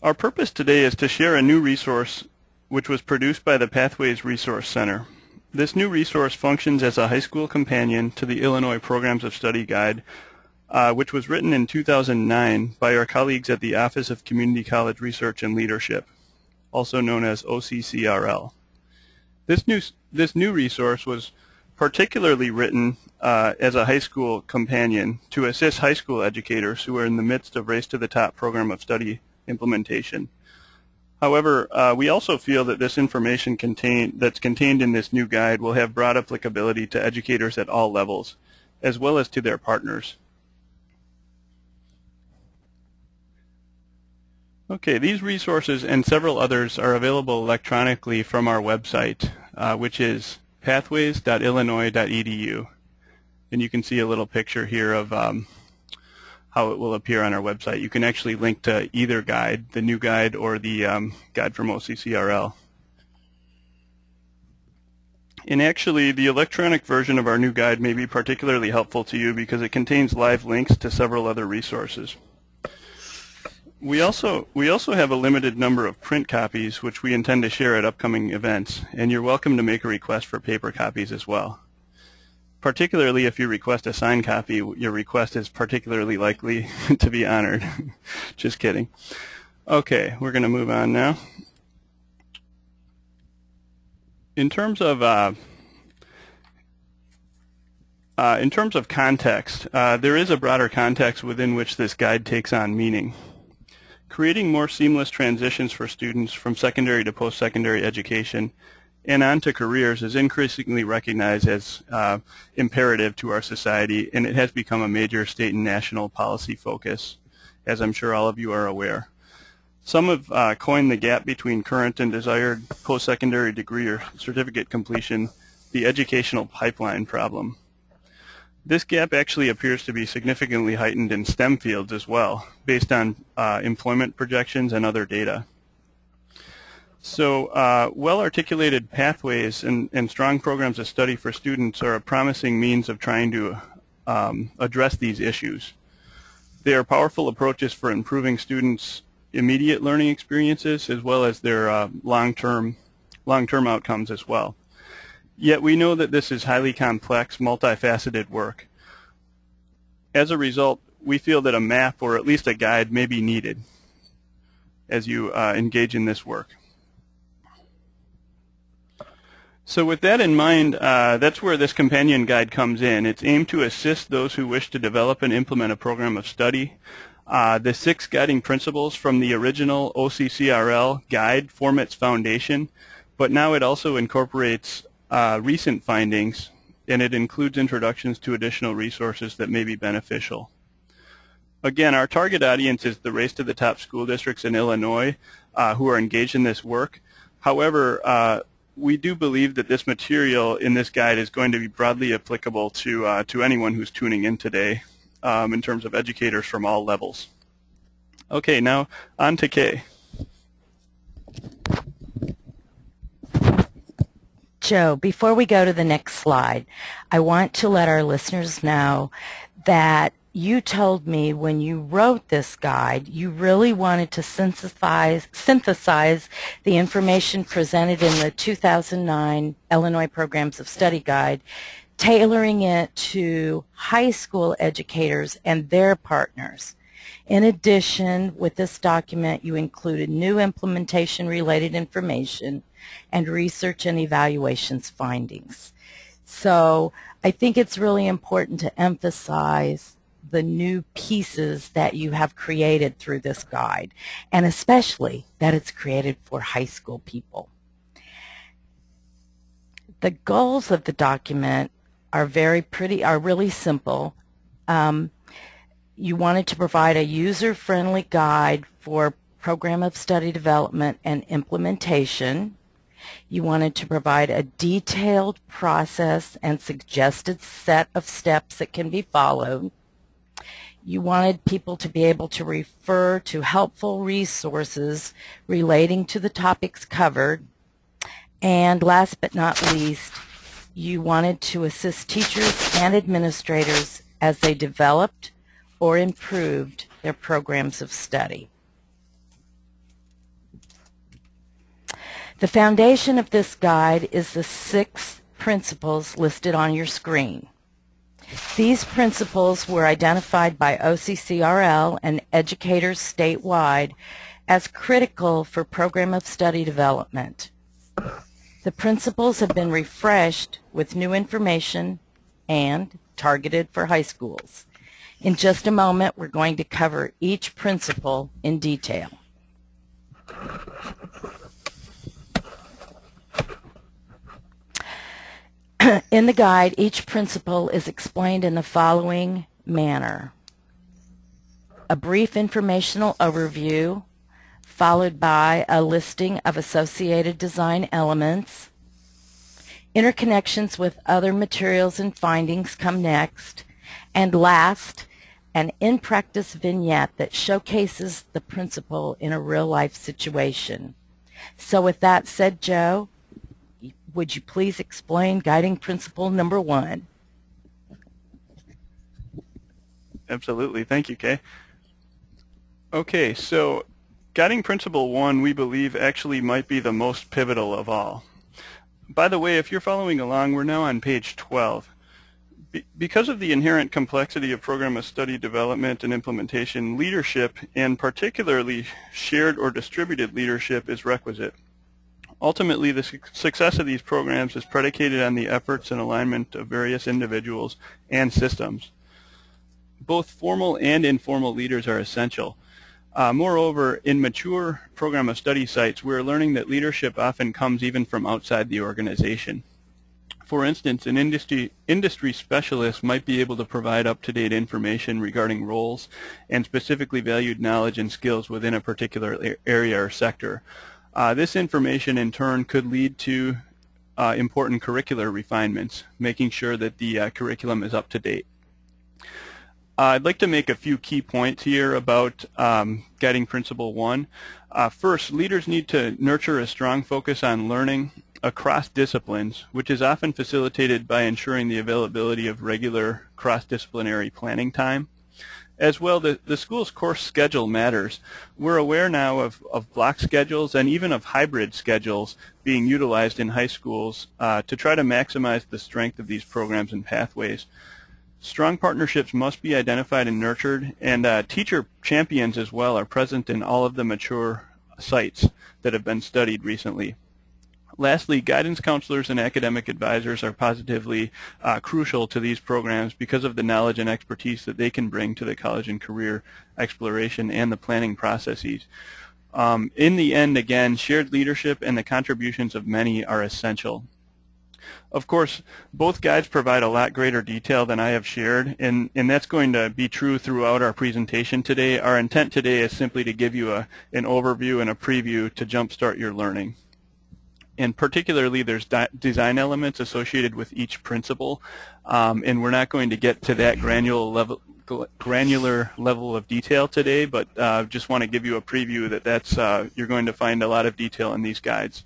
Our purpose today is to share a new resource which was produced by the Pathways Resource Center. This new resource functions as a high school companion to the Illinois Programs of Study Guide, which was written in 2009 by our colleagues at the Office of Community College Research and Leadership, also known as OCCRL. This new resource was particularly written as a high school companion to assist high school educators who are in the midst of Race to the Top program of study implementation. However, we also feel that this information that's contained in this new guide will have broad applicability to educators at all levels, as well as to their partners. Okay, these resources and several others are available electronically from our website, which is pathways.illinois.edu. And you can see a little picture here of how it will appear on our website. You can actually link to either guide, the new guide or the guide from OCCRL. And actually, the electronic version of our new guide may be particularly helpful to you because it contains live links to several other resources. We also have a limited number of print copies which we intend to share at upcoming events, and you're welcome to make a request for paper copies as well. Particularly if you request a signed copy, your request is particularly likely to be honored. Just kidding. Okay, we're going to move on now. In terms of context, there is a broader context within which this guide takes on meaning. Creating more seamless transitions for students from secondary to post-secondary education and on to careers is increasingly recognized as imperative to our society, and it has become a major state and national policy focus, as I'm sure all of you are aware. Some have coined the gap between current and desired post-secondary degree or certificate completion the educational pipeline problem. This gap actually appears to be significantly heightened in STEM fields as well, based on employment projections and other data. So well-articulated pathways and strong programs of study for students are a promising means of trying to address these issues. They are powerful approaches for improving students' immediate learning experiences as well as their long-term outcomes as well. Yet we know that this is highly complex, multifaceted work. As a result, we feel that a map or at least a guide may be needed as you engage in this work. So with that in mind, that's where this companion guide comes in. It's aimed to assist those who wish to develop and implement a program of study. The 6 guiding principles from the original OCCRL guide form its foundation, but now it also incorporates recent findings, and it includes introductions to additional resources that may be beneficial. Again, our target audience is the Race to the Top school districts in Illinois who are engaged in this work. However, we do believe that this material in this guide is going to be broadly applicable to anyone who's tuning in today in terms of educators from all levels. Okay, now on to Kay. Joe, before we go to the next slide, I want to let our listeners know that you told me when you wrote this guide, you really wanted to synthesize the information presented in the 2009 Illinois Programs of Study Guide, tailoring it to high school educators and their partners. In addition, with this document, you included new implementation-related information and research and evaluations findings. So I think it's really important to emphasize the new pieces that you have created through this guide, and especially that it's created for high school people. The goals of the document are really simple. You wanted to provide a user-friendly guide for program of study development and implementation. You wanted to provide a detailed process and suggested set of steps that can be followed. You wanted people to be able to refer to helpful resources relating to the topics covered. And last but not least, you wanted to assist teachers and administrators as they developed or improved their programs of study. The foundation of this guide is the 6 principles listed on your screen. These principles were identified by OCCRL and educators statewide as critical for program of study development. The principles have been refreshed with new information and targeted for high schools. In just a moment, we're going to cover each principle in detail. In the guide, each principle is explained in the following manner. A brief informational overview, followed by a listing of associated design elements. Interconnections with other materials and findings come next. And last, an in-practice vignette that showcases the principle in a real-life situation. So with that said, Joe, would you please explain guiding principle number 1? Absolutely. Thank you, Kay. Okay, so guiding principle 1, we believe, actually might be the most pivotal of all. By the way, if you're following along, we're now on page 12. Because of the inherent complexity of program of study development and implementation, leadership, and particularly shared or distributed leadership, is requisite. Ultimately, the success of these programs is predicated on the efforts and alignment of various individuals and systems. Both formal and informal leaders are essential. Moreover, in mature program of study sites, we're learning that leadership often comes even from outside the organization. For instance, an industry specialist might be able to provide up-to-date information regarding roles and specifically valued knowledge and skills within a particular area or sector. This information in turn could lead to important curricular refinements, making sure that the curriculum is up to date. I'd like to make a few key points here about guiding principle 1. First, leaders need to nurture a strong focus on learning across disciplines, which is often facilitated by ensuring the availability of regular cross-disciplinary planning time. As well, the school's course schedule matters. We're aware now of block schedules and even of hybrid schedules being utilized in high schools to try to maximize the strength of these programs and pathways. Strong partnerships must be identified and nurtured, and teacher champions as well are present in all of the mature sites that have been studied recently. Lastly, guidance counselors and academic advisors are positively crucial to these programs because of the knowledge and expertise that they can bring to the college and career exploration and the planning processes. In the end, again, shared leadership and the contributions of many are essential. Of course, both guides provide a lot greater detail than I have shared, and that's going to be true throughout our presentation today. Our intent today is simply to give you an overview and a preview to jumpstart your learning. And particularly, there's design elements associated with each principle, and we're not going to get to that granular level of detail today, but just want to give you a preview that you're going to find a lot of detail in these guides.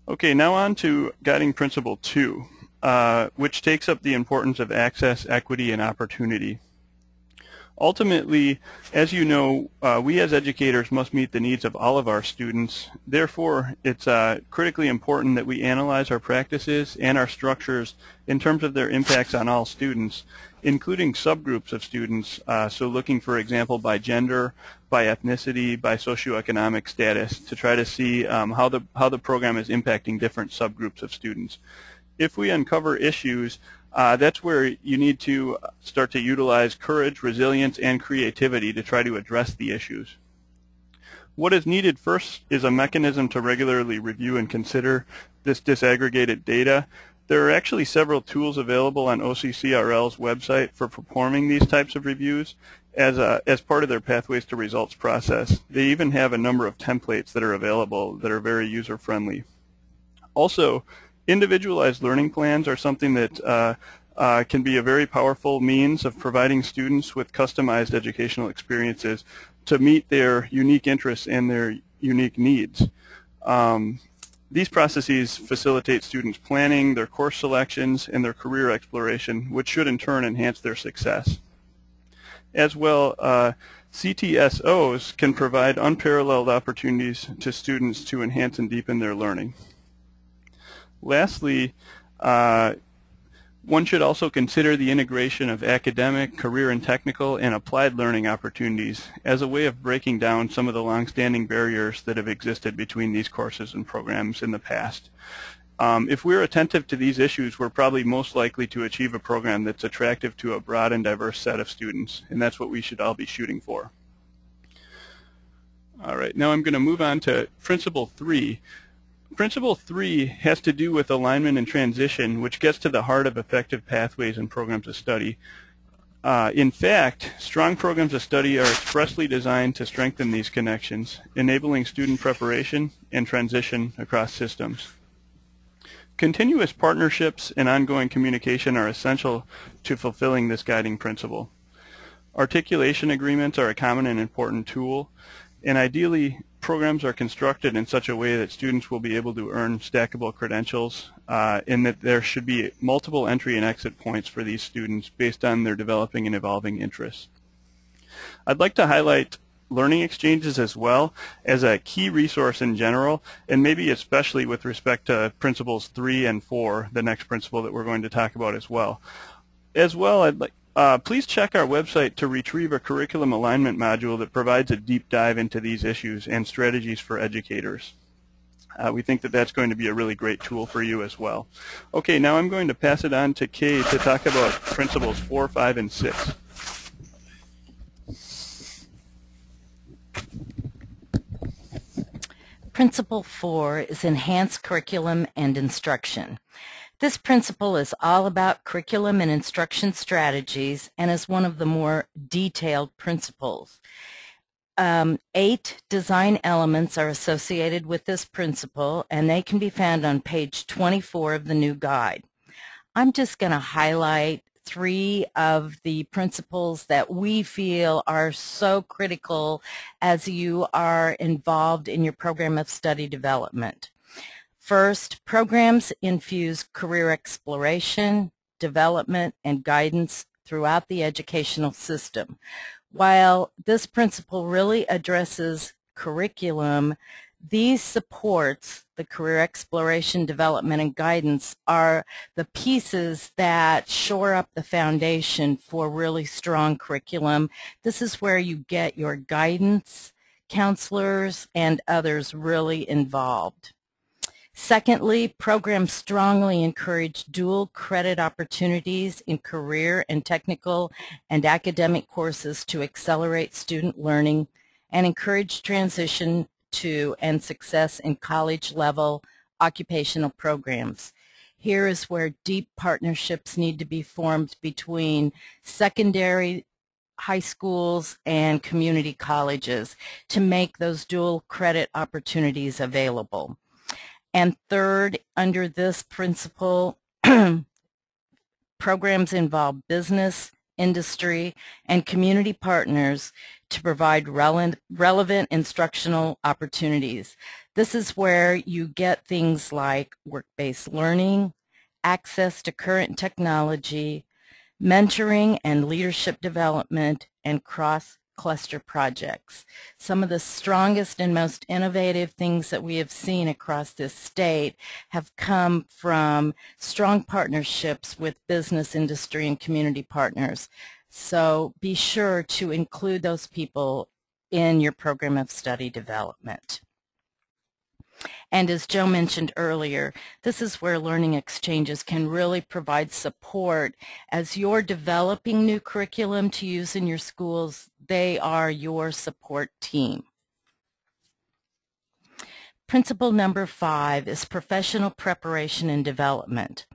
Okay, now on to guiding principle 2, which takes up the importance of access, equity, and opportunity. Ultimately, as you know, we as educators must meet the needs of all of our students. Therefore, it's critically important that we analyze our practices and our structures in terms of their impacts on all students, including subgroups of students, so looking, for example, by gender, by ethnicity, by socioeconomic status, to try to see how the program is impacting different subgroups of students. If we uncover issues, that's where you need to start to utilize courage, resilience, and creativity to try to address the issues. What is needed first is a mechanism to regularly review and consider this disaggregated data. There are actually several tools available on OCCRL's website for performing these types of reviews as part of their Pathways to Results process. They even have a number of templates that are available that are very user-friendly. Also, individualized learning plans are something that can be a very powerful means of providing students with customized educational experiences to meet their unique interests and their unique needs. These processes facilitate students' planning, their course selections, and their career exploration, which should in turn enhance their success. As well, CTSOs can provide unparalleled opportunities to students to enhance and deepen their learning. Lastly, one should also consider the integration of academic, career and technical, and applied learning opportunities as a way of breaking down some of the long-standing barriers that have existed between these courses and programs in the past. If we're attentive to these issues, we're probably most likely to achieve a program that's attractive to a broad and diverse set of students, and that's what we should all be shooting for. All right, now I'm going to move on to Principle 3. Principle 3 has to do with alignment and transition, which gets to the heart of effective pathways and programs of study. In fact, strong programs of study are expressly designed to strengthen these connections, enabling student preparation and transition across systems. Continuous partnerships and ongoing communication are essential to fulfilling this guiding principle. Articulation agreements are a common and important tool, and ideally, programs are constructed in such a way that students will be able to earn stackable credentials, and that there should be multiple entry and exit points for these students based on their developing and evolving interests. I'd like to highlight learning exchanges as well as a key resource in general, and maybe especially with respect to Principles 3 and 4, the next principle that we're going to talk about as well. I'd like please check our website to retrieve a curriculum alignment module that provides a deep dive into these issues and strategies for educators. We think that that's going to be a really great tool for you as well. Okay, now I'm going to pass it on to Kay to talk about Principles 4, 5, and 6. Principle 4 is enhanced curriculum and instruction. This principle is all about curriculum and instruction strategies and is one of the more detailed principles. 8 design elements are associated with this principle, and they can be found on page 24 of the new guide. I'm just going to highlight 3 of the principles that we feel are so critical as you are involved in your program of study development. First, programs infuse career exploration, development, and guidance throughout the educational system. While this principle really addresses curriculum, these supports, the career exploration, development, and guidance, are the pieces that shore up the foundation for really strong curriculum. This is where you get your guidance, counselors, and others really involved. Secondly, programs strongly encourage dual credit opportunities in career and technical and academic courses to accelerate student learning and encourage transition to and success in college-level occupational programs. Here is where deep partnerships need to be formed between secondary high schools and community colleges to make those dual credit opportunities available. And third, under this principle, programs involve business, industry, and community partners to provide relevant instructional opportunities. This is where you get things like work-based learning, access to current technology, mentoring and leadership development, and cross-cluster projects. Some of the strongest and most innovative things that we have seen across this state have come from strong partnerships with business, industry, and community partners. So be sure to include those people in your program of study development. And as Joe mentioned earlier, this is where learning exchanges can really provide support. As you're developing new curriculum to use in your schools, they are your support team. Principle number 5 is professional preparation and development.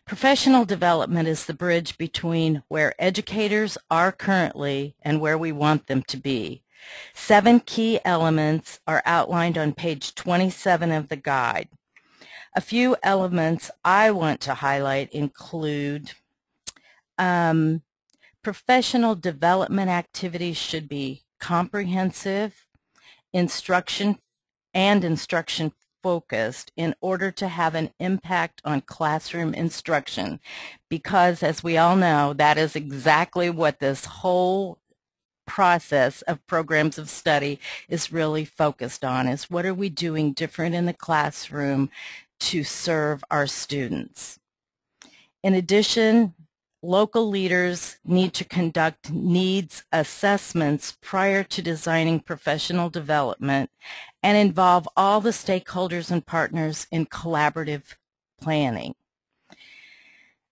Professional development is the bridge between where educators are currently and where we want them to be. 7 key elements are outlined on page 27 of the guide. A few elements I want to highlight include professional development activities should be comprehensive, instruction focused in order to have an impact on classroom instruction, because as we all know, that is exactly what this whole process of programs of study is really focused on, is what are we doing different in the classroom to serve our students. In addition, local leaders need to conduct needs assessments prior to designing professional development and involve all the stakeholders and partners in collaborative planning.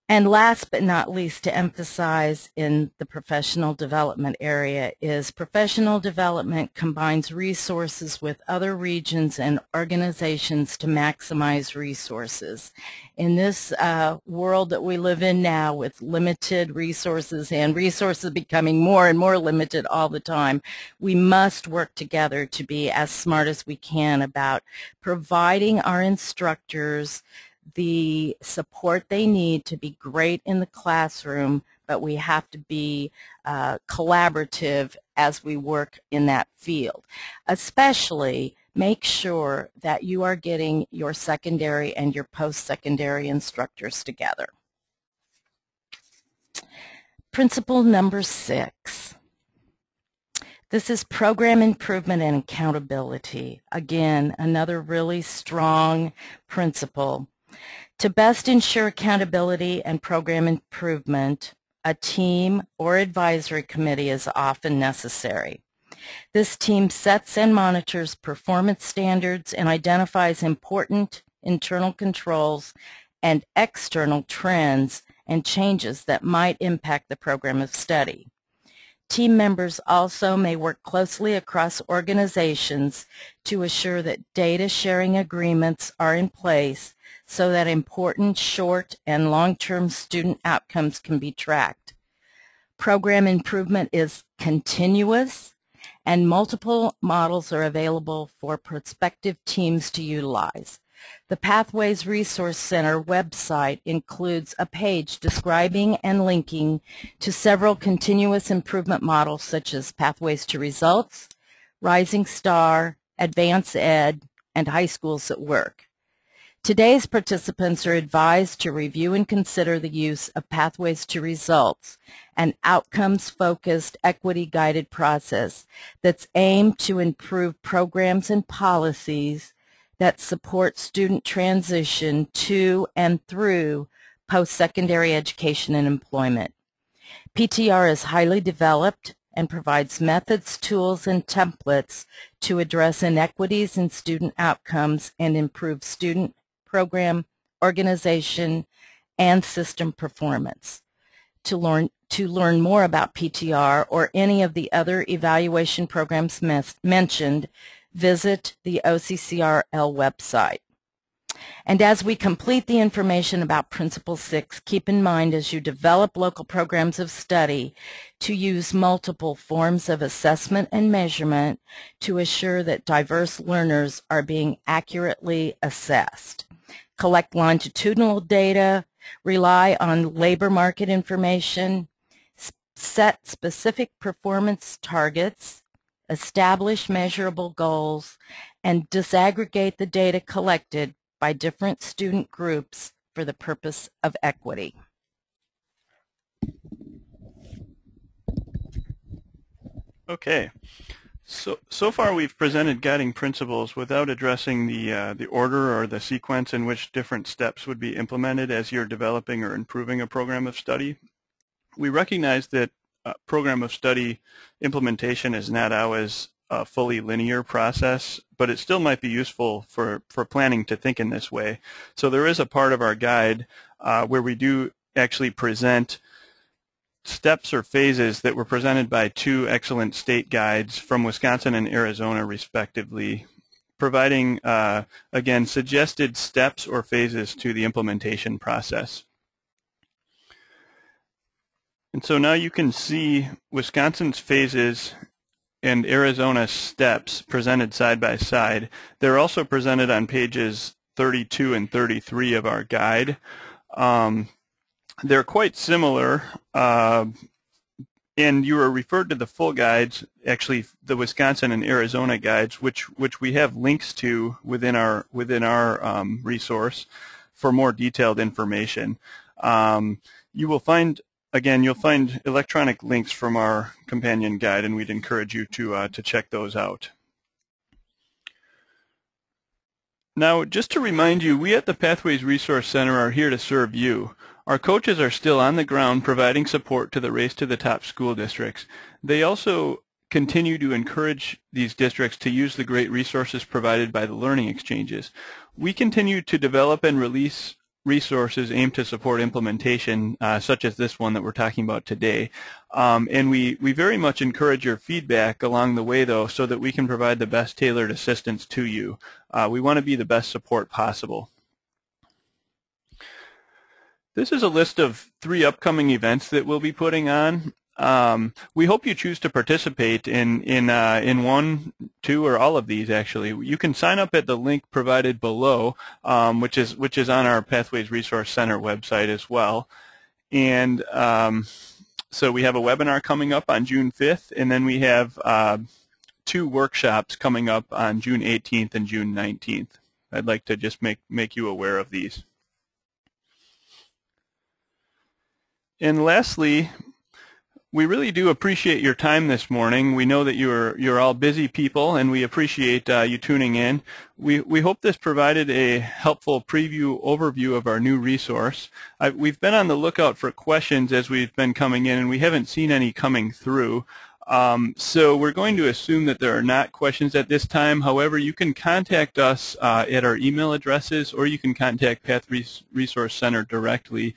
And last but not least, to emphasize in the professional development area, is professional development combines resources with other regions and organizations to maximize resources. In this world that we live in now, with limited resources and resources becoming more and more limited all the time, we must work together to be as smart as we can about providing our instructors the support they need to be great in the classroom, but we have to be collaborative as we work in that field. Especially make sure that you are getting your secondary and your post-secondary instructors together. Principle number 6. This is program improvement and accountability. Again, another really strong principle. To best ensure accountability and program improvement, a team or advisory committee is often necessary. This team sets and monitors performance standards and identifies important internal controls and external trends and changes that might impact the program of study. Team members also may work closely across organizations to assure that data sharing agreements are in place so that important short and long-term student outcomes can be tracked. Program improvement is continuous, and multiple models are available for prospective teams to utilize. The Pathways Resource Center website includes a page describing and linking to several continuous improvement models such as Pathways to Results, Rising Star, Advanced Ed, and High Schools at Work. Today's participants are advised to review and consider the use of Pathways to Results, an outcomes-focused, equity-guided process that's aimed to improve programs and policies that support student transition to and through post-secondary education and employment. PTR is highly developed and provides methods, tools, and templates to address inequities in student outcomes and improve student, program, organization, and system performance. To learn more about PTR or any of the other evaluation programs mentioned, visit the OCCRL website. And as we complete the information about Principle 6, keep in mind as you develop local programs of study to use multiple forms of assessment and measurement to assure that diverse learners are being accurately assessed. Collect longitudinal data, rely on labor market information, set specific performance targets, establish measurable goals, and disaggregate the data collected by different student groups for the purpose of equity. Okay. So far we've presented guiding principles without addressing the order or the sequence in which different steps would be implemented as you're developing or improving a program of study. We recognize that program of study implementation is not always a fully linear process, but it still might be useful for planning to think in this way. So there is a part of our guide where we do actually present steps or phases that were presented by two excellent state guides from Wisconsin and Arizona respectively, providing, again, suggested steps or phases to the implementation process. And so now you can see Wisconsin's phases and Arizona's steps presented side by side. They're also presented on pages 32 and 33 of our guide. They're quite similar, and you were referred to the full guides, actually the Wisconsin and Arizona guides, which we have links to within our resource for more detailed information. You will find again, you'll find electronic links from our companion guide, and we'd encourage you to check those out. Now, just to remind you, we at the Pathways Resource Center are here to serve you. Our coaches are still on the ground providing support to the Race to the Top school districts. They also continue to encourage these districts to use the great resources provided by the learning exchanges. We continue to develop and release resources aimed to support implementation, such as this one that we're talking about today. And we very much encourage your feedback along the way, though, so that we can provide the best tailored assistance to you. We want to be the best support possible. This is a list of 3 upcoming events that we'll be putting on. We hope you choose to participate in 1, 2, or all of these. Actually, you can sign up at the link provided below, which is on our Pathways Resource Center website as well. And so we have a webinar coming up on June 5th, and then we have 2 workshops coming up on June 18th and June 19th. I'd like to just make you aware of these. And lastly, we really do appreciate your time this morning. We know that you're all busy people, and we appreciate you tuning in. We hope this provided a helpful overview of our new resource. We've been on the lookout for questions as we've been coming in, and we haven't seen any coming through. So we're going to assume that there are not questions at this time. However, you can contact us at our email addresses, or you can contact Pathways Resource Center directly.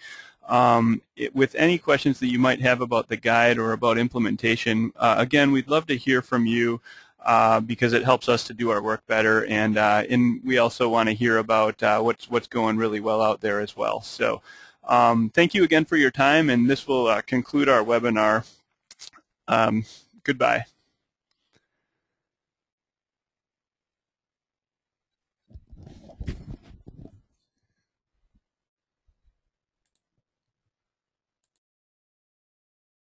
With any questions that you might have about the guide or about implementation. Again, we'd love to hear from you because it helps us to do our work better, and we also want to hear about what's going really well out there as well. So thank you again for your time, and this will conclude our webinar. Goodbye.